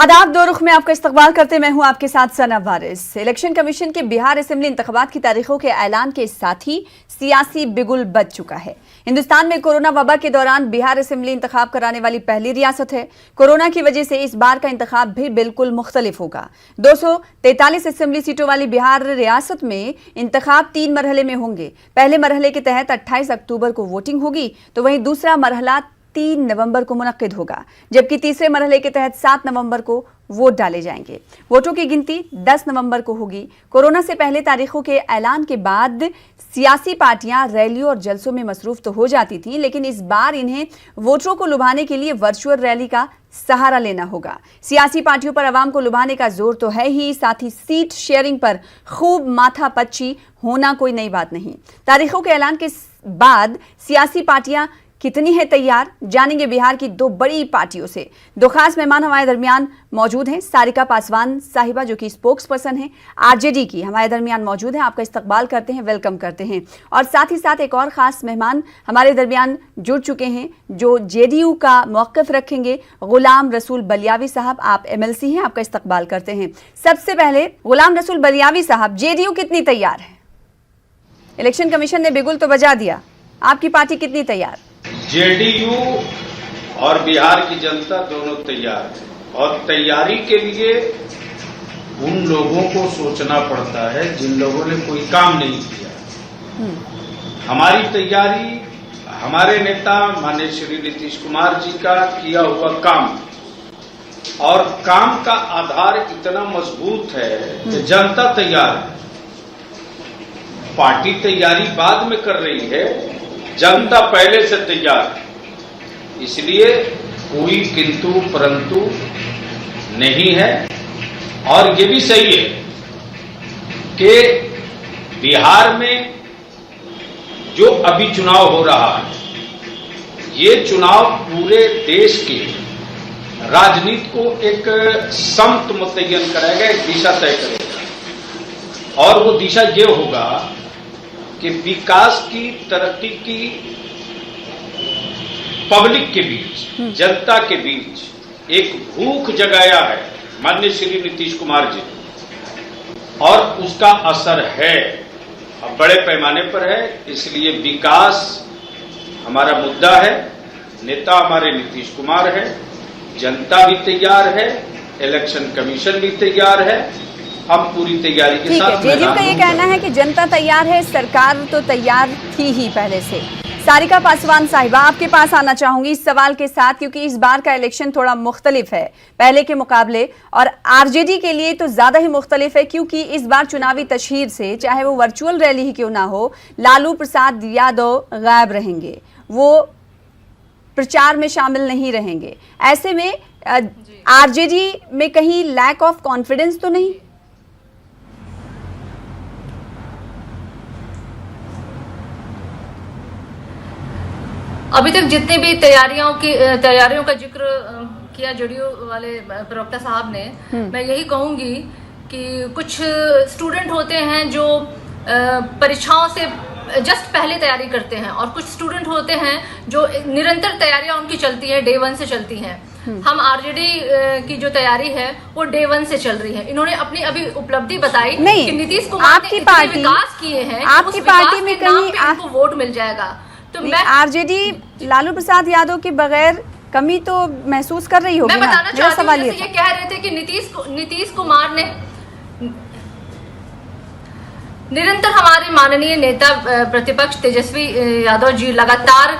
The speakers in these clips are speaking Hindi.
आदाब, दो रुख में आपका इस्तकबाल करते मैं हूं आपके साथ सना वारिस। इलेक्शन कमीशन के बिहार असेंबली इंतखाबात की तारीखों के ऐलान के साथ ही सियासी बिगुल बज चुका है। हिंदुस्तान में कोरोना वबा के दौरान बिहार असेंबली इंतखाब कराने वाली पहली रियासत है। कोरोना की वजह से इस बार का इंतखाब भी बिल्कुल मुख्तलिफ होगा। 243 असेंबली सीटों वाली बिहार रियासत में इंतखाब 3 मरहले में होंगे। पहले मरहले के तहत 28 अक्टूबर को वोटिंग होगी, तो वहीं दूसरा मरहला 3 नवंबर को मुनक्किद होगा, जबकि तीसरे मरहले के तहत 7 नवंबर को वोट डाले जाएंगे। वोटों की गिनती 10 नवंबर को होगी। कोरोना से पहले तारीखों के ऐलान के बाद सियासी पार्टियां रैलियों और जलसों में मसरूफ तो हो जाती थीं, लेकिन इस बार इन्हें वोटरों को लुभाने के लिए वर्चुअल रैली का सहारा लेना होगा। सियासी पार्टियों पर आवाम को लुभाने का जोर तो है ही, साथ ही सीट शेयरिंग पर खूब माथापच्ची होना कोई नई बात नहीं। तारीखों के ऐलान के बाद सियासी पार्टियां कितनी है तैयार, जानेंगे बिहार की 2 बड़ी पार्टियों से। 2 खास मेहमान हमारे दरमियान मौजूद हैं। सारिका पासवान साहिबा जो कि स्पोक्स पर्सन हैं आरजेडी की, हमारे दरमियान मौजूद हैं। आपका इस्तकबाल करते हैं, वेलकम करते हैं। और साथ ही साथ एक और खास मेहमान हमारे दरमियान जुड़ चुके हैं जो जेडीयू का मौक़िफ़ रखेंगे, गुलाम रसूल बलियावी साहब। आप एमएलसी हैं, आपका इस्तकबाल करते हैं। सबसे पहले गुलाम रसूल बलियावी साहब, जेडीयू कितनी तैयार है? इलेक्शन कमीशन ने बिगुल तो बजा दिया, आपकी पार्टी कितनी तैयार? जेडीयू और बिहार की जनता दोनों तैयार है, और तैयारी के लिए उन लोगों को सोचना पड़ता है जिन लोगों ने कोई काम नहीं किया। हमारी तैयारी हमारे नेता माननीय श्री नीतीश कुमार जी का किया हुआ काम, और काम का आधार इतना मजबूत है कि जनता तैयार है। पार्टी तैयारी बाद में कर रही है, जनता पहले से तैयार है, इसलिए कोई किंतु परंतु नहीं है। और ये भी सही है कि बिहार में जो अभी चुनाव हो रहा है, ये चुनाव पूरे देश के राजनीति को एक समत मुतय्यन कराएगा, एक दिशा तय करेगा। और वो दिशा ये होगा कि विकास की, तरक्की की, पब्लिक के बीच, जनता के बीच एक भूख जगाया है माननीय श्री नीतीश कुमार जी, और उसका असर है, अब बड़े पैमाने पर है। इसलिए विकास हमारा मुद्दा है, नेता हमारे नीतीश कुमार है, जनता भी तैयार है, इलेक्शन कमीशन भी तैयार है। हम पूरी तैयारी के साथ। जेडीयू का ये कहना है कि जनता तैयार है, सरकार तो तैयार थी ही पहले से। सारिका पासवान साहिबा, आपके पास आना चाहूंगी इस सवाल के साथ, क्योंकि इस बार का इलेक्शन थोड़ा मुख्तलिफ है पहले के मुकाबले, और आरजेडी के लिए तो ज्यादा ही मुख्तलिफ है, क्योंकि इस बार चुनावी तशहीर से, चाहे वो वर्चुअल रैली ही क्यों ना हो, लालू प्रसाद यादव गायब रहेंगे, वो प्रचार में शामिल नहीं रहेंगे। ऐसे में आरजेडी में कहीं लैक ऑफ कॉन्फिडेंस तो नहीं? अभी तक जितने भी तैयारियों का जिक्र किया जेडीयू वाले प्रवक्ता साहब ने, मैं यही कहूंगी कि कुछ स्टूडेंट होते हैं जो परीक्षाओं से जस्ट पहले तैयारी करते हैं, और कुछ स्टूडेंट होते हैं जो निरंतर तैयारियां उनकी चलती हैं, डे 1 से चलती हैं। हम आरजेडी की जो तैयारी है वो डे 1 से चल रही है। इन्होंने अपनी अभी उपलब्धि बताई कि नीतीश कुमार ने इतने विकास किए हैं, आपकी पार्टी में कहीं आपको वोट मिल जाएगा। तो मैं आरजेडी लालू प्रसाद यादव के बगैर कमी तो महसूस कर रही होगी। मैं बताना चाहती हूँ, ये कह रहे थे कि नीतीश कुमार ने निरंतर, हमारे माननीय नेता प्रतिपक्ष तेजस्वी यादव जी लगातार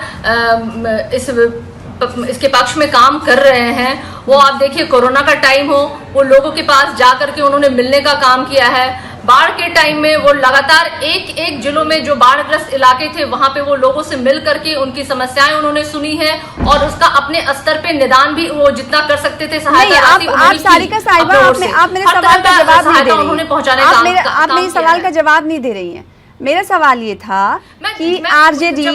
इसके पक्ष में काम कर रहे हैं। वो आप देखिए, कोरोना का टाइम हो, वो लोगों के पास जाकर के उन्होंने मिलने का काम किया है। बाढ़ के टाइम में वो लगातार एक जिलों में जो बाढ़ग्रस्त इलाके थे वहां पे वो लोगों से मिल करके उनकी समस्याएं उन्होंने सुनी है, और उसका अपने स्तर पे निदान भी वो जितना कर सकते थे सहायता आप सारिका साहिबा, आप मेरे सवाल का जवाब नहीं दे रही हैं। आप मेरे सवाल का जवाब नहीं दे रही हैं। मेरा सवाल ये था कि आरजेडी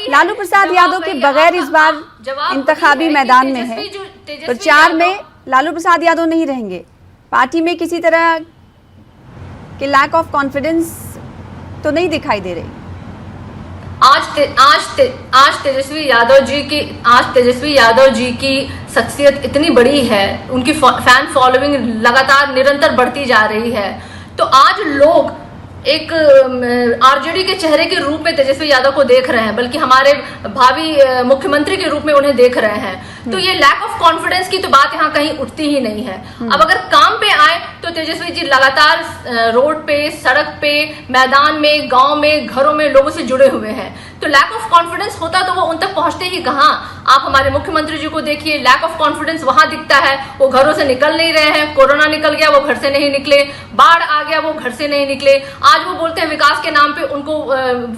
लालू प्रसाद यादव के बगैर इस बार इंतखाबी मैदान में है, प्रचार में लालू प्रसाद यादव नहीं रहेंगे, पार्टी में किसी तरह कि लैक ऑफ कॉन्फिडेंस तो नहीं दिखाई दे रही। आज तेजस्वी यादव जी की शख्सियत इतनी बड़ी है, उनकी फैन फॉलोइंग लगातार निरंतर बढ़ती जा रही है, तो आज लोग एक आरजेडी के चेहरे के रूप में तेजस्वी यादव को देख रहे हैं, बल्कि हमारे भावी मुख्यमंत्री के रूप में उन्हें देख रहे हैं। तो ये लैक ऑफ कॉन्फिडेंस की तो बात यहाँ कहीं उठती ही नहीं है। अब अगर काम पे आए तो तेजस्वी जी लगातार रोड पे, सड़क पे, मैदान में, गांव में, घरों में लोगों से जुड़े हुए हैं। तो लैक ऑफ कॉन्फिडेंस होता तो वो उन तक पहुंचते ही कहाँ। आप हमारे मुख्यमंत्री जी को देखिए, लैक ऑफ कॉन्फिडेंस वहां दिखता है, वो घरों से निकल नहीं रहे हैं। कोरोना निकल गया, वो घर से नहीं निकले, बाढ़ आ गया, वो घर से नहीं निकले। आज वो बोलते हैं विकास के नाम पे उनको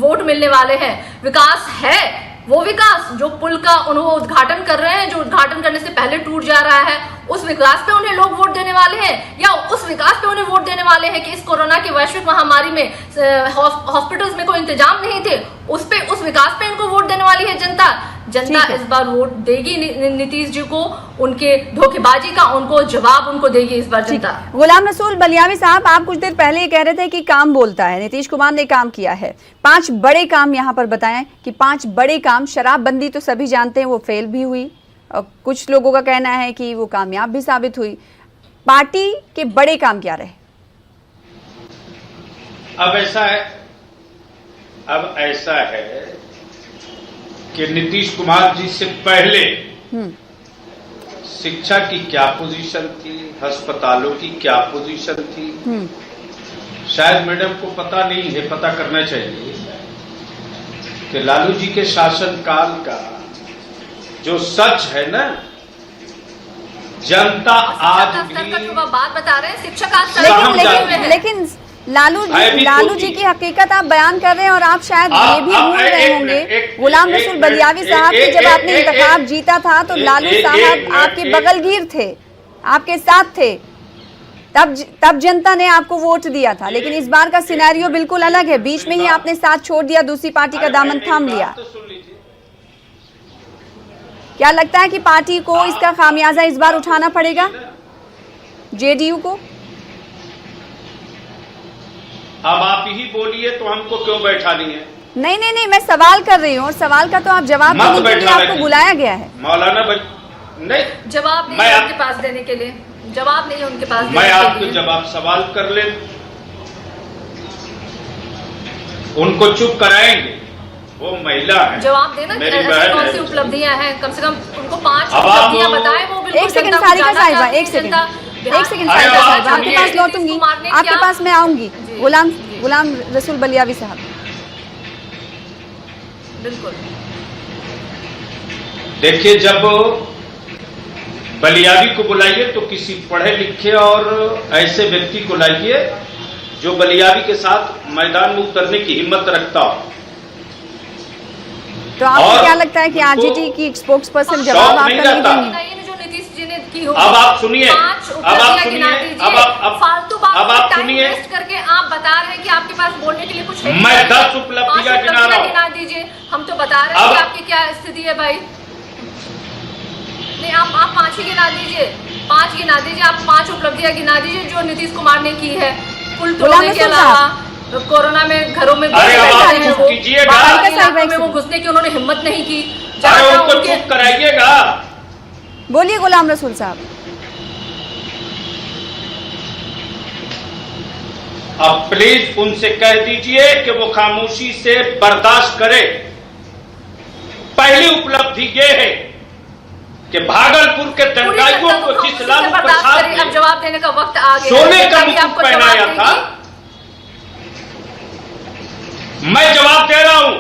वोट मिलने वाले हैं। विकास है वो विकास जो पुल का उन्होंने उद्घाटन कर रहे हैं, जो उद्घाटन करने से पहले टूट जा रहा है, उस विकास पे उन्हें लोग वोट देने वाले हैं, या उस विकास पे उन्हें वोट देने वाले हैं कि इस कोरोना की वैश्विक महामारी में हॉस्पिटल्स में कोई इंतजाम नहीं थे, उस विकास पे इनको वोट देने वाली है जनता। जनता इस बार वोट देगी नीतीश जी को, उनके धोखेबाजी का उनको जवाब उनको देगी इस बार जनता। गुलाम रसूल बलियावी साहब, आप कुछ देर पहले कह रहे थे कि काम बोलता है, नीतीश कुमार ने काम किया है। 5 बड़े काम यहाँ पर बताएं कि 5 बड़े काम। शराबबंदी तो सभी जानते हैं वो फेल भी हुई, और कुछ लोगों का कहना है कि वो कामयाब भी साबित हुई। पार्टी के बड़े काम क्या रहे? अब ऐसा है कि नीतीश कुमार जी से पहले शिक्षा की क्या पोजीशन थी, अस्पतालों की क्या पोजीशन थी, शायद मैडम को पता नहीं है, पता करना चाहिए कि लालू जी के शासनकाल का जो सच है ना, जनता आज भी बात बता रहे हैं शिक्षक लेकिन लालू जी की हकीकत आप बयान कर रहे हैं, और आप शायद ये भी भूल रहे होंगे गुलाम रसूल बलियावी साहब कि जब आपने इंतखाब जीता था तो लालू साहब आपके बगलगीर थे, आपके साथ थे, तब जनता ने आपको वोट दिया था। लेकिन इस बार का सिनेरियो बिल्कुल अलग है, बीच में ही आपने साथ छोड़ दिया, दूसरी पार्टी का दामन थाम लिया। क्या लगता है कि पार्टी को इसका खामियाजा इस बार उठाना पड़ेगा, जेडीयू को? अब आप ही बोलिए तो हमको क्यों बैठा नहीं है? नहीं, मैं सवाल कर रही हूँ, और सवाल का तो आप जवाब देने के लिए आपको बुलाया गया है। मौलाना नहीं, जवाब नहीं है उनके पास देने के लिए, जवाब नहीं है उनके पास। मैं आपको जवाब सवाल कर ले, उनको चुप कराएंगे, वो महिला है, जवाब देना। मेरी बहन कौन सी उपलब्धियां हैं, कम से कम उनको 5 उपलब्धियां बताएं। वो बिल्कुल एक सेकंड सारिका साहिबा, एक सेकंड सारिका साहिबा, आपके पास लौटूंगी, आपके पास मैं आऊंगी। गुलाम रसूल बलियावी साहब, बिल्कुल देखिए, जब बलियावी को बुलाइए तो किसी पढ़े लिखे और ऐसे व्यक्ति को लाइए जो बलियावी के साथ मैदान में उतरने की हिम्मत रखता हो। तो आपको क्या लगता है कि आरजेडी की स्पोक्स पर्सन जवाब आपका नहीं देंगी? अब आप सुनिए, फालतू बात सुनिए, करके आप बता रहे हैं कि आपके पास बोलने के लिए कुछ है। मैं 10 उपलब्धियां गिना रहा हूं। गिना दीजिए, हम तो बता रहे हैं कि आपकी क्या स्थिति है भाई। नहीं, आप 5 ही गिना दीजिए, 5 गिना दीजिए, आप 5 उपलब्धियां गिना दीजिए जो नीतीश कुमार ने की है। पुल तोड़ने के अलावा कोरोना में घरों में वो घुसने की उन्होंने हिम्मत नहीं की। उनको चुप कराइएगा। बोलिए गुलाम रसूल साहब। अब प्लीज उनसे कह दीजिए कि वो खामोशी से बर्दाश्त करे। पहली उपलब्धि ये है कि भागलपुर के दंगाइयों को जिस लालू प्रसाद ने अब जवाब देने का वक्त आ गया, सोने का मुकुट पहनाया था, मैं जवाब दे रहा हूं,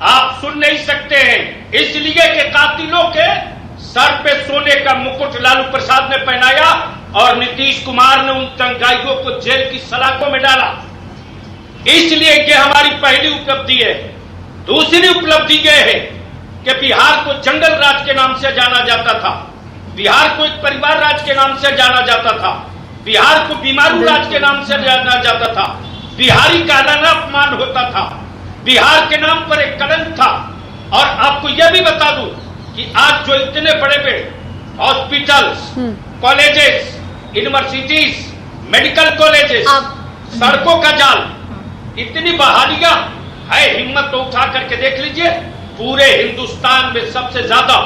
आप सुन नहीं सकते हैं, इसलिए कि कातिलों के सर पे सोने का मुकुट लालू प्रसाद ने पहनाया और नीतीश कुमार ने उन दंगाइयों को जेल की सलाखों में डाला। इसलिए ये हमारी पहली उपलब्धि है। दूसरी उपलब्धि यह है कि बिहार को जंगल राज के नाम से जाना जाता था, बिहार को एक परिवार राज के नाम से जाना जाता था, बिहार को बीमारू राज के नाम से जाना जाता था, बिहारी का अपमान होता था, बिहार के नाम पर एक कलंक था। और आपको यह भी बता दूं कि आज जो इतने बड़े बड़े hospitals, colleges, universities, medical colleges, सड़कों का जाल, इतनी बहालियां है, हिम्मत तो उठा करके देख लीजिए, पूरे हिंदुस्तान में सबसे ज्यादा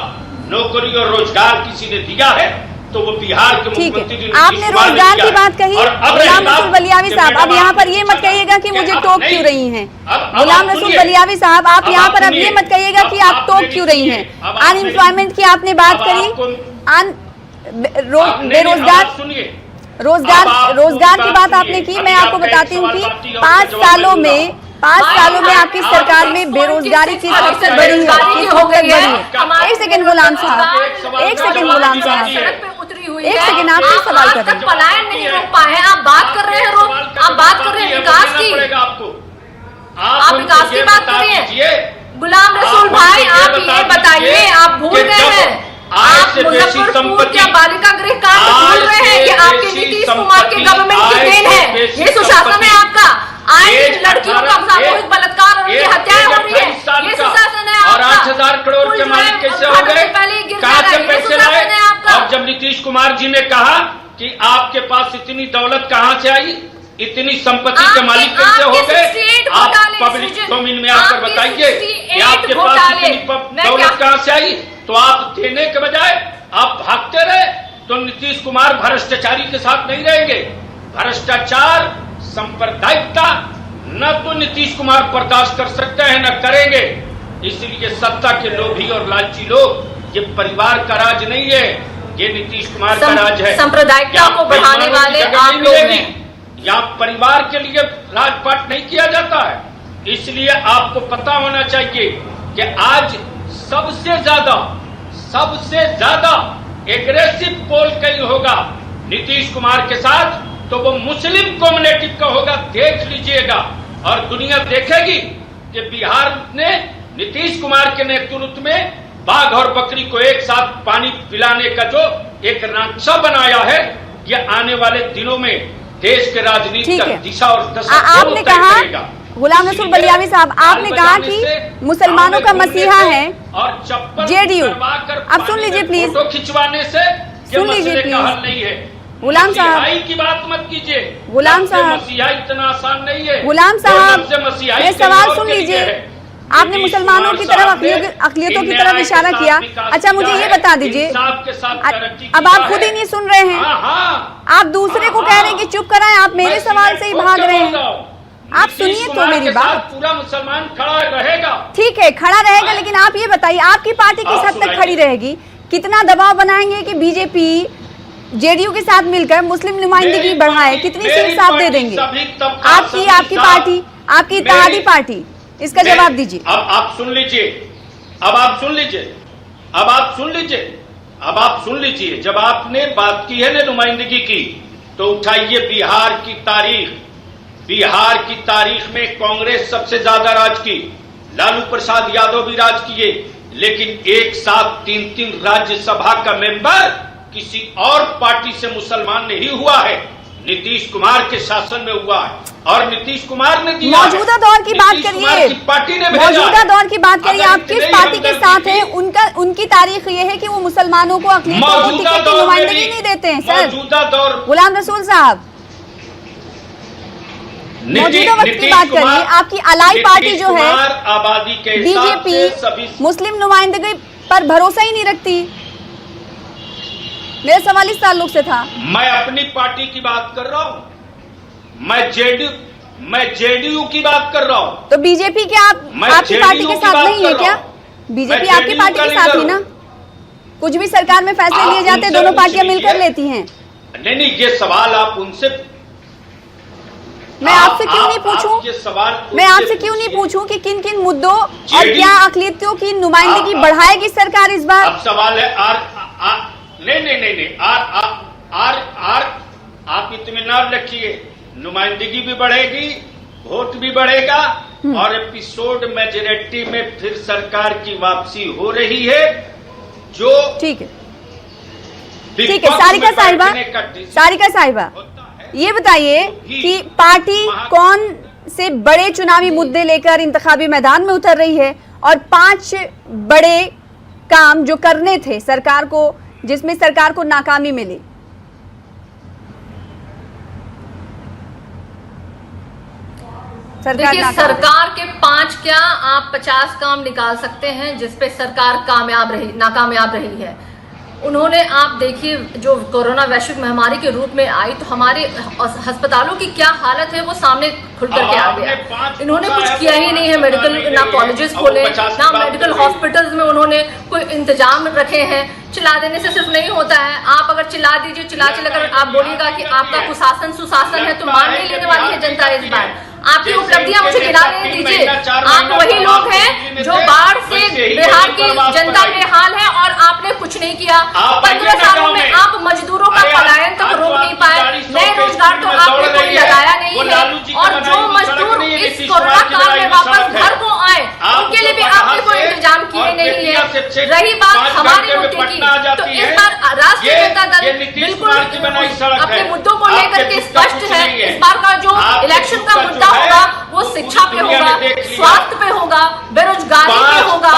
नौकरी और रोजगार किसी ने दिया है तो वो बिहार के ठीक मुख्यमंत्री है, नीतीश आपने कुमार ने रोजगार किया की है। बात कही। और अब गुलाम रही बात रसूल बलियावी कि साहब, अब मैडम यहाँ पर आप ये पूछा मत कहिएगा कि कि मुझे अब टोक नहीं, क्यों रही हैं। अब गुलाम आप रसूल सुनिए, बलियावी साहब, आप अब यहाँ आप पर अब ये सुनिए, मत कहिएगा कि आप अब टोक आपने क्यों रही सुनिए, हैं। अब आपने अनएम्प्लॉयमेंट की आपने बात अब करी, आपको- बेरोजगार, सुनिए रोजगार अब आप रोजगार पूरी की बात बात सुनिए। आपने की। अभी मैं आपको आपका एक बताती हूँ सवाल कि बाकी है, उसका 5 जवाब सालों मैं में दूंगा। 5 सालों में आपकी सरकार में बेरोजगारी किस हद तक बढ़ी है, किस हद तक बढ़ी है। एक सेकंड गुलाम साहब, एक सेकंड गुलाम साहब, सड़क पे उतरी हुई एक है। सेकंड, आप ही सवाल आज कर रहे तक हैं। पलायन नहीं रोक पाए हैं। आप बात कर रहे हैं आप बात कर रहे हैं विकास की, आप विकास की बात कर रहे हैं। गुलाम रसूल भाई, आप ये बताइए, आप भूल गए हैं, आप मुजफ्फरपुर के बालिका गृह कांड भूल रहे हैं कि आपके नीतीश कुमार के गवर्नमेंट की देन है। ये सुशासन है आपका। आज लड़कियों का सामूहिक बलात्कार और उनकी हत्याएं हो रही है, ये सुशासन है आपका। और 8,000 करोड़ के मालिक कैसे हो गए, कहाँ से पैसे लाए। और जब नीतीश कुमार जी ने कहा कि आपके पास इतनी दौलत कहाँ से आई, इतनी संपत्ति के मालिक कैसे हो गए, आप पब्लिक डोमेन में आकर बताइए कि आपके पास इतनी दौलत कहाँ से आई। तो आप देने के बजाय आप भागते रहे। तो नीतीश कुमार भ्रष्टाचारी के साथ नहीं रहेंगे। भ्रष्टाचार, सांप्रदायिकता न तो नीतीश कुमार बर्दाश्त कर सकते हैं न करेंगे। इसलिए सत्ता के लोभी और लालची लोग, ये परिवार का राज नहीं है, ये नीतीश कुमार का राज है। सांप्रदायिकता को बढ़ाने वाले आप लोग हैं। यहाँ परिवार के लिए राजपाट नहीं किया जाता है। इसलिए आपको पता होना चाहिए कि आज सबसे ज्यादा एग्रेसिव पोल कहीं होगा नीतीश कुमार के साथ, तो वो मुस्लिम कम्युनिटी का होगा। देख लीजिएगा और दुनिया देखेगी कि बिहार ने नीतीश कुमार के नेतृत्व में बाघ और बकरी को एक साथ पानी पिलाने का जो एक नक्शा बनाया है, ये आने वाले दिनों में देश के राजनीति का दिशा और दशा आपने कहा, गुलाम रसूल बलियावी साहब, आपने कहा कि मुसलमानों का मसीहा है और जेडीयू। अब सुन लीजिए प्लीज, फोटो खिंचवाने से सुन लीजिए का हल नहीं है। गुलाम साहब, मसीहाई की बात मत कीजिए। गुलाम साहब, मसीहा इतना आसान नहीं है। गुलाम साहब, मेरे सवाल सुन लीजिए। आपने मुसलमानों की तरफ, अकलियतों की तरफ इशारा किया। अच्छा मुझे ये बता दीजिए, अब आप खुद ही नहीं सुन रहे हैं, आप दूसरे को कह रहे हैं कि चुप कराएं, आप मेरे सवाल से ही भाग रहे हैं। आप सुनिए तो मेरी बात। पूरा मुसलमान खड़ा रहेगा। ठीक है, खड़ा रहेगा, लेकिन आप ये बताइए आपकी पार्टी किस हद तक खड़ी रहेगी? कितना दबाव बनाएंगे कि बीजेपी जेडीयू के साथ मिलकर मुस्लिम नुमाइंदगी बढ़ाए? कितनी सीट आप दे देंगे? आपकी पार्टी, आपकी इत्तेहादी पार्टी, इसका जवाब दीजिए। अब आप सुन लीजिए, अब आप सुन लीजिए, अब आप सुन लीजिए, अब आप सुन लीजिए। जब आपने बात की है ना नुमाइंदगी की, तो उठाइए बिहार की तारीख। बिहार की तारीख में कांग्रेस सबसे ज्यादा राज की, लालू प्रसाद यादव भी राज किए, लेकिन एक साथ 3-3 राज्यसभा का मेंबर किसी और पार्टी से मुसलमान नहीं हुआ है, नीतीश कुमार के शासन में हुआ है। और नीतीश कुमार ने दिया। मौजूदा दौर की बात करिए, पार्टी ने मौजूदा दौर की बात करिए, आप किस पार्टी के साथ हैं? उनकी तारीख ये है कि वो मुसलमानों को अक़लियतों को टिकट की नुमाइंदगी नहीं देते हैं। सर मौजूदा दौर, गुलाम रसूल साहब, मौजूदा वक्त की बात करिए। आपकी अलाई पार्टी जो है आबादी के बीजेपी, मुस्लिम नुमाइंदगी पर भरोसा ही नहीं रखती। मेरा सवाल इस ताल्लुक से था। मैं अपनी पार्टी की बात कर रहा हूं, मैं जेडीयू की बात कर रहा हूं। तो बीजेपी क्या आपकी पार्टी के साथ नहीं है क्या? बीजेपी आपकी पार्टी के साथ ही ना? कुछ भी सरकार में फैसले लिए जाते हैं, दोनों पार्टियां मिलकर लेती हैं। नहीं, ये सवाल आप उनसे, मैं आपसे क्यों नहीं पूछूं? मैं आपसे क्यों नहीं पूछूं कि किन किन मुद्दों और क्या अक़लियतों की नुमाइंदगी बढ़ाएगी सरकार इस बार? अब सवाल है नहीं, आप इत्मीनान रखिए, नुमाइंदगी भी बढ़ेगी, वोट भी बढ़ेगा, और एपिसोड मेजोरिटी में फिर सरकार की वापसी हो रही है। जो ठीक है, सारिका साहिबा, ये बताइए कि पार्टी कौन से बड़े चुनावी मुद्दे लेकर इंतखाबी मैदान में उतर रही है, और 5 बड़े काम जो करने थे सरकार को, जिसमें सरकार को नाकामी मिली? सरकार देखिए, नाकाम है। सरकार के 5 क्या आप 50 काम निकाल सकते हैं जिसपे सरकार नाकामयाब रही है। उन्होंने, आप देखिए, जो कोरोना वैश्विक महामारी के रूप में आई तो हमारे अस्पतालों की क्या हालत है वो सामने खुल करके आ गया। इन्होंने कुछ किया ही नहीं है, मेडिकल ना कॉलेजेस खोले, ना मेडिकल हॉस्पिटल्स में उन्होंने कोई इंतजाम रखे हैं। चिल्ला देने से सिर्फ नहीं होता है, आप अगर चिल्ला दीजिए, चिल्लाकर आप बोलिएगा कि आपका कुशासन सुशासन है तो मान नहीं लेने वाली है जनता इस बार। आपकी उपलब्धियां मुझे गिना लेने दीजिए। आप वही लोग हैं जो बाढ़ से बिहार की जनता बेहाल है और आपने कुछ नहीं किया। 15 सालों में आप मजदूरों का पलायन तक रोक नहीं पाए, नए रोजगार तो आपने कोई लगाया नहीं है। और जो मजदूर इस कोरोना काल में वापस घर को आए उनके लिए भी आपने कोई इंतजाम किए नहीं है। रही बात हमारे मुद्दे की, तो इस बार राष्ट्रीय जनता दल बिल्कुल अपने मुद्दों को लेकर के स्पष्ट है। इस बार का जो इलेक्शन का मुद्दा होगा वो शिक्षा पे होगा, स्वास्थ्य पे होगा, बेरोजगारी पे होगा,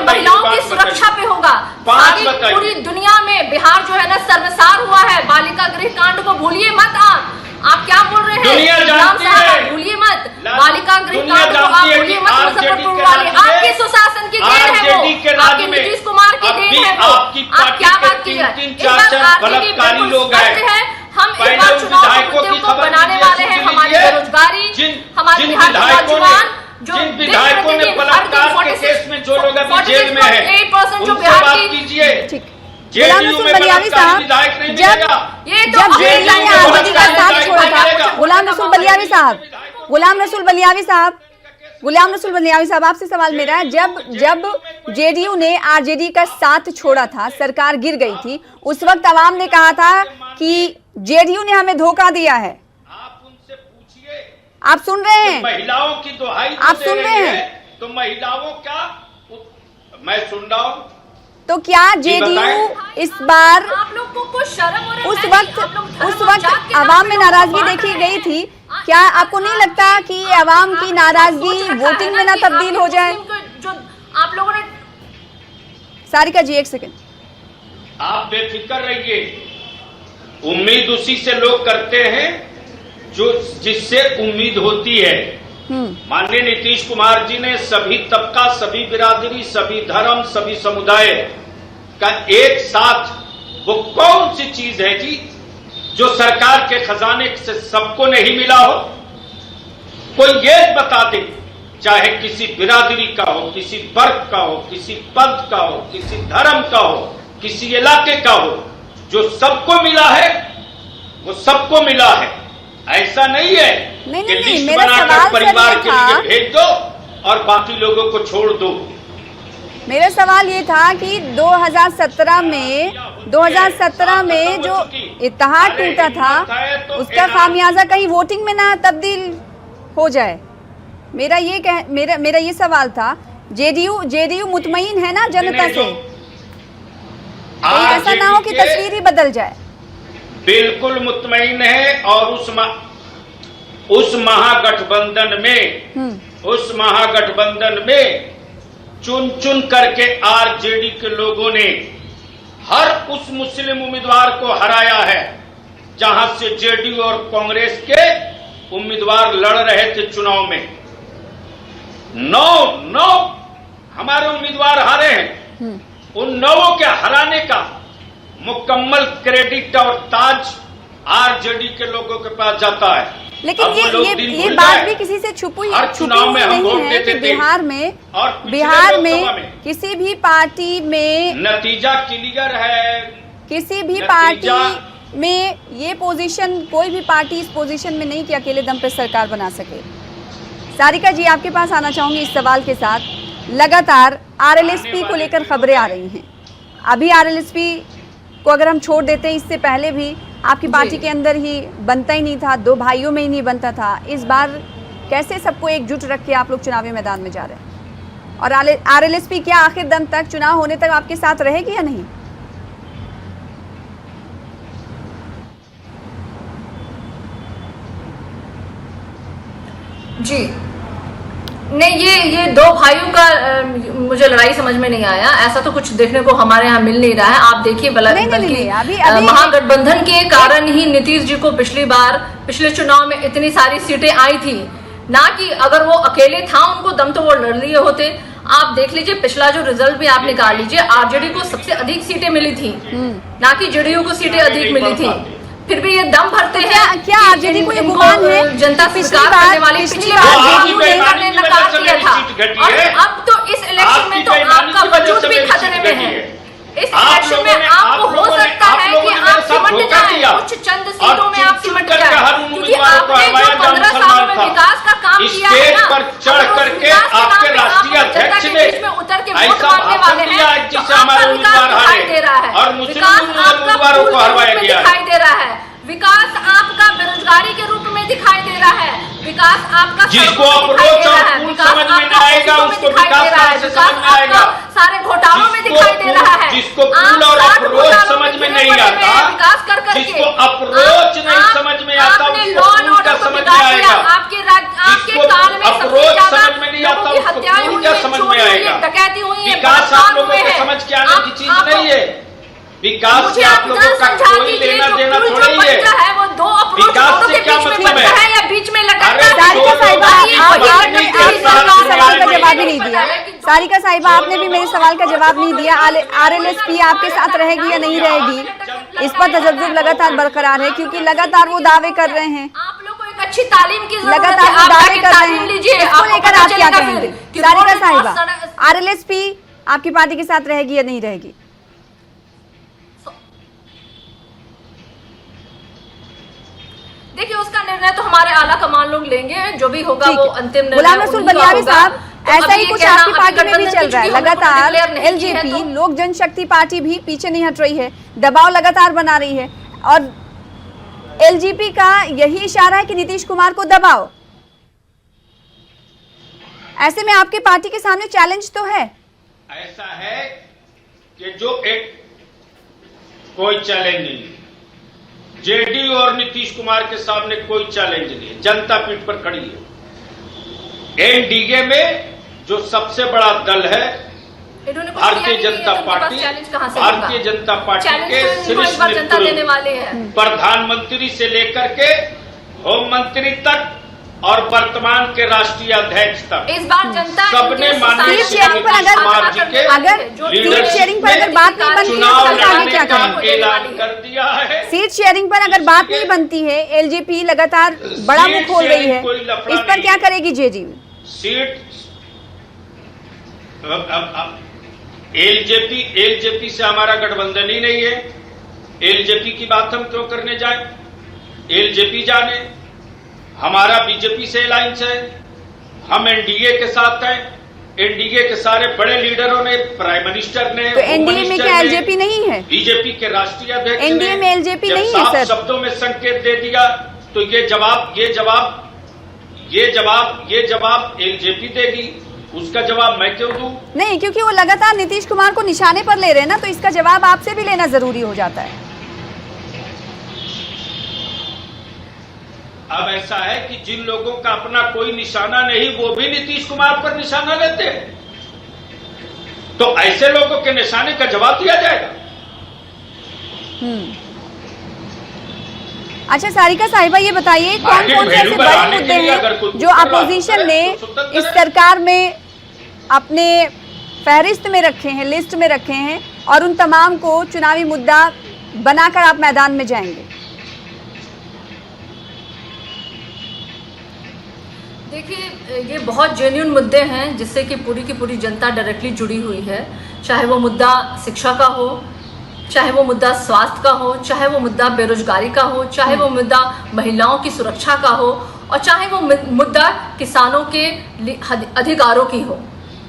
महिलाओं की सुरक्षा पे होगा। सारी पूरी दुनिया में बिहार जो है ना सर्वसार हुआ है। बालिका गृह कांड को भूलिए मत। आप क्या बोल रहे हैं, भूलिए मत बालिका गृह कांड को, आप भूलिए मत। मुजफ्फरपुर वाले आपके सुशासन की देन है वो, आपके नीतीश कुमार की देन है वो। आप क्या बात की है, इस बार आरजेडी बिल्कुल स्पष्ट है। हम इस बार चुनाव मुद्दों को बनाने वाले हैं। हमारी बेरोजगारी, हमारे बिहार के नौजवान जो जिन विधायकों ने बलात्कार के केस में जो लोग अभी जेल में हैं, 48% जो उनसे बिहार बात की कीजिए। गुलाम रसूल बलियावी साहब, जब जेडीयू ने आरजेडी का साथ छोड़ा था, गुलाम रसूल बलियावी साहब आपसे सवाल मेरा है, जब जेडीयू ने आरजेडी का साथ छोड़ा था, सरकार गिर गई थी, उस वक्त अवाम ने कहा था कि जेडीयू ने हमें धोखा दिया है। आप उनसे पूछिए, आप सुन रहे हैं, महिलाओं की दुहाई आप सुन रहे हैं, तो महिलाओं का मैं सुन रहा हूं। तो क्या जेडीयू इस बार, आप लोग को कुछ शर्म हो रहा है? उस वक्त अवाम में नाराजगी देखी गई थी, क्या आपको नहीं लगता कि अवाम की नाराजगी वोटिंग में ना तब्दील हो जाए? जो आप लोगों ने, सारिका जी एक सेकंड, आप बेफिक्र रहिए। उम्मीद उसी से लोग करते हैं जो जिससे उम्मीद होती है। माननीय नीतीश कुमार जी ने सभी तबका, सभी बिरादरी, सभी धर्म, सभी समुदाय का एक साथ, वो कौन सी चीज है जी जो सरकार के खजाने से सबको नहीं मिला हो? कोई ये बता दे, चाहे किसी बिरादरी का हो, किसी वर्ग का हो, किसी पद का हो, किसी धर्म का हो, किसी इलाके का हो, जो सबको मिला है वो सबको मिला है। ऐसा नहीं है कि लिस्ट बनाकर परिवार के लिए भेज दो और बाकी लोगों को छोड़ दो। मेरा सवाल ये था कि 2017 में जो इत्तेहाद टूटा था उसका खामियाजा कहीं वोटिंग में ना तब्दील हो जाए। मेरा ये सवाल था। जेडीयू मुतमईन है ना जनता से, ऐसा ना हो कि तस्वीर ही बदल जाए। बिल्कुल मुतमईन है। और उस महागठबंधन में चुन चुन करके आरजेडी के लोगों ने हर उस मुस्लिम उम्मीदवार को हराया है जहां से जेडीयू और कांग्रेस के उम्मीदवार लड़ रहे थे चुनाव में। 9 हमारे उम्मीदवार हारे हैं। उन 9 के हराने का मुकम्मल क्रेडिट और ताज आरजेडी के लोगों के पास जाता है। लेकिन ये बात भी किसी से छुपी नहीं है कि बिहार में किसी भी पार्टी में नतीजा क्लियर है। किसी भी पार्टी में ये पोजीशन, कोई भी पार्टी इस पोजीशन में नहीं कि अकेले दम पे सरकार बना सके। सारिका जी आपके पास आना चाहूंगी इस सवाल के साथ। लगातार आरएलएसपी को लेकर खबरें आ रही हैं। अभी आरएलएसपी को अगर हम छोड़ देते हैं, इससे पहले भी आपकी पार्टी के अंदर ही बनता ही नहीं था, 2 भाइयों में ही नहीं बनता था। इस बार कैसे सबको एकजुट रख के आप लोग चुनावी मैदान में जा रहे हैं? और आरएलएसपी क्या आखिर दम तक, चुनाव होने तक आपके साथ रहेगी या नहीं? जी, नहीं, ये दो भाइयों का मुझे लड़ाई समझ में नहीं आया। ऐसा तो कुछ देखने को हमारे यहाँ मिल नहीं रहा है। आप देखिए, बल्कि महागठबंधन के कारण ही नीतीश जी को पिछले चुनाव में इतनी सारी सीटें आई थी, ना कि अगर वो अकेले था उनको दम तो वो लड़ लिए होते। आप देख लीजिए, पिछला जो रिजल्ट भी आप निकाल लीजिए, आरजेडी को सबसे अधिक सीटें मिली थी, ना कि जेडीयू को सीटें अधिक मिली थी। फिर भी ये दम भरते हैं। क्या आरजेडी को ये गुमान है? जनता स्वीकार करने वाली पिछली बार जेडीयू ने नकार दिया था, और अब तो इस इलेक्शन में तो आपका वजूद भी खतरे में है। इस इलेक्शन में आपको हो सकता है कि आप सिमट जाएं, कुछ चंद सीटों में आप सिमट जाएं, क्योंकि आपने जो 15 सालों में विकास का काम किया है ना, चढ़ करके आपके राष्ट्रीय अध्यक्ष ने उतर के वोट मांगने वाले हैं, जिससे हमारा उम्मीदवार हारे और मुस्लिम उम्मीदवारों को हरवाया गया दिखाई दे रहा है। विकास आपका बेरोजगारी के रूप में दिखाई दे रहा है। विकास आपका जिसको अप्रोच समझ में नहीं आएगा उसको विकास कैसे समझ में आएगा? सारे घोटालों में दिखाई दे रहा है। जिसको पुल और अप्रोच समझ में नहीं आता, विकास कर जिसको अप्रोच नहीं समझ में आता, उसको पुल क्या समझ में आएगा? आपके काल में अप्रोच समझ में नहीं आता, उसको पुल क्या समझ में आएगा? डकैती हुई है, विकास आप लोगों के समझ के आने की चीज नहीं है। विकास से आप लोगों का कोई लेना देना थोड़ा ही है। वो दो विकास से क्या मतलब है? या बीच में लटकता है। सारिका साहिबा, आपने सवाल का जवाब ही नहीं दिया। सारिका साहिबा, आपने भी मेरे सवाल का जवाब नहीं दिया। आरएलएसपी आपके साथ रहेगी या नहीं रहेगी, इस पर तजब्जुब लगातार बरकरार है, क्योंकि लगातार वो दावे कर रहे हैं। आप लोग को एक अच्छी तालीम की जरूरत है। लगातार वो दावे कर रहे हैं, इसको लेकर आप क्या कहेंगे? सारिका साहिबा, आरएलएसपी आपकी पार्टी के साथ रहेगी या नहीं रहेगी? देखिए, उसका निर्णय तो हमारे आला कमान लोग लेंगे, जो भी होगा वो अंतिम निर्णय। गुलाम रसूल बनियारी साहब, ऐसा ही कुछ आपकी पार्टी में भी चल रहा है। लगातार एलजेपी, लोक जनशक्ति पार्टी भी पीछे नहीं हट रही है, दबाव लगातार बना रही है, और एलजेपी का यही इशारा है कि नीतीश कुमार को दबाओ। ऐसे में आपके पार्टी के सामने चैलेंज तो है। ऐसा है कि जो एक कोई चैलेंज नहीं, जेडीयू और नीतीश कुमार के सामने कोई चैलेंज नहीं है। जनता पीठ पर खड़ी है। एनडीए में जो सबसे बड़ा दल है भारतीय जनता पार्टी, भारतीय जनता पार्टी के शीर्ष नेतृत्व, प्रधानमंत्री से लेकर के होम मंत्री तक और वर्तमान के राष्ट्रीय अध्यक्ष तक, इस बार जनता सबने माननीय सीट शेयरिंग पर अगर बात नहीं बनती है, ऐलान कर दिया है। सीट शेयरिंग पर अगर बात नहीं बनती है, एलजेपी लगातार बड़ा मुंह खोल रही है, इस पर क्या करेगी जेडीयू? सीट एलजेपी से हमारा गठबंधन ही नहीं है। एलजेपी की बात हम क्यों करने जाए? एलजेपी जाने, हमारा बीजेपी से अलायंस है, हम एनडीए के साथ हैं। एनडीए के सारे बड़े लीडरों ने, प्राइम मिनिस्टर ने, तो एनडीए में क्या एलजेपी नहीं है? बीजेपी के राष्ट्रीय अध्यक्ष एनडीए में एलजेपी नहीं है सर, शब्दों में संकेत दे दिया, तो ये जवाब एलजेपी देगी। उसका जवाब मैं क्यों दूं? नहीं, क्योंकि वो लगातार नीतीश कुमार को निशाने पर ले रहे हैं ना, तो इसका जवाब आपसे भी लेना जरूरी हो जाता है। अब ऐसा है कि जिन लोगों का अपना कोई निशाना नहीं, वो भी नीतीश कुमार पर निशाना लेते हैं, तो ऐसे लोगों के निशाने का जवाब दिया जाएगा। अच्छा सारिका साहिबा, ये बताइए कौन कौन से ऐसे बड़े मुद्दे हैं जो अपोजिशन ने इस सरकार में अपने फहरिस्त में रखे हैं, लिस्ट में रखे हैं, और उन तमाम को चुनावी मुद्दा बनाकर आप मैदान में जाएंगे? देखिए, ये बहुत जेन्युइन मुद्दे हैं जिससे कि पूरी की पूरी जनता डायरेक्टली जुड़ी हुई है। चाहे वो मुद्दा शिक्षा का हो, चाहे वो मुद्दा स्वास्थ्य का हो, चाहे वो मुद्दा बेरोजगारी का हो, चाहे वो मुद्दा महिलाओं की सुरक्षा का हो, और चाहे वो मुद्दा किसानों के अधिकारों की हो।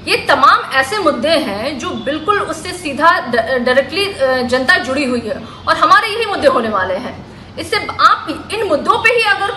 ये तमाम ऐसे मुद्दे हैं जो बिल्कुल उससे सीधा डायरेक्टली जनता जुड़ी हुई है, और हमारे यही मुद्दे होने वाले हैं। इससे आप इन मुद्दों पे ही अगर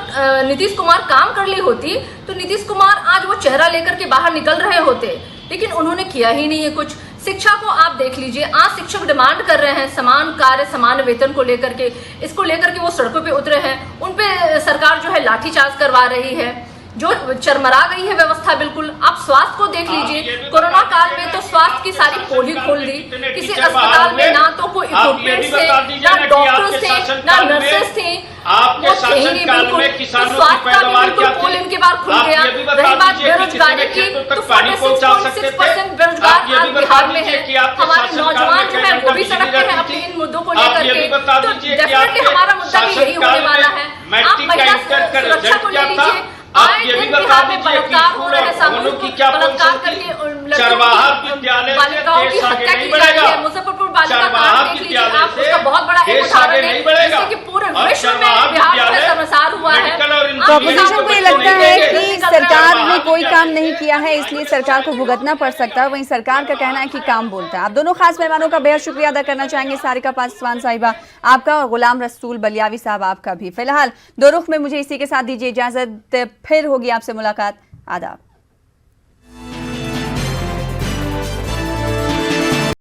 नीतीश कुमार काम कर ली होती, तो नीतीश कुमार आज वो चेहरा लेकर के बाहर निकल रहे होते, लेकिन उन्होंने किया ही नहीं है कुछ। शिक्षा को आप देख लीजिए, आज शिक्षक डिमांड कर रहे हैं समान कार्य समान वेतन को लेकर के, इसको लेकर के वो सड़कों पे उतरे हैं, उन पे सरकार जो है लाठीचार्ज करवा रही है। जो चरमरा गई है व्यवस्था बिल्कुल। आप स्वास्थ्य को देख लीजिए, कोरोना काल में तो स्वास्थ्य की सारी पोल खोल दी। किसी अस्पताल में ना तो कोई इक्विपमेंट्स थे, ना डॉक्टर्स थे, ना नर्सेस थे, आपके शासनकाल में किसानों की पैदावार क्या थी? पोल इनके बार खुल गया। रही बात बेरोजगारी की, तो 46.6% बेरोजगार आज बिहार में है। हमारे नौजवान जो है वो भी सड़क पे है अपने इन मुद्दों को लेकर के। तो डेफिनेटली हमारा मुद्दा भी यही होने वाला है। आप महिला सुरक्षा को ले लीजिए, आए दिन बिहार में बलात्कार हो रहे हैं, सामूहिक बलात्कार करके बालिकाओं की हत्या की जा रही है। मुजफ्फरपुर बालिका कांड देख लीजिए आप, उसका बहुत बड़ा एक उदाहरण है जिससे कि पूरे विश्व में बिहार में शर्मसार हुआ है। तो अपोजिशन को ये लगता है कि सरकार ने कोई काम नहीं किया है, इसलिए सरकार को भुगतना पड़ सकता है। वहीं सरकार का कहना है कि काम बोलता है। आप दोनों खास मेहमानों का बेहद शुक्रिया अदा करना चाहेंगे, सारिका पासवान साहिबा आपका और गुलाम रसूल बलियावी साहब आपका भी। फिलहाल दो रुख में मुझे इसी के साथ दीजिए इजाजत, फिर होगी आपसे मुलाकात। आदाब।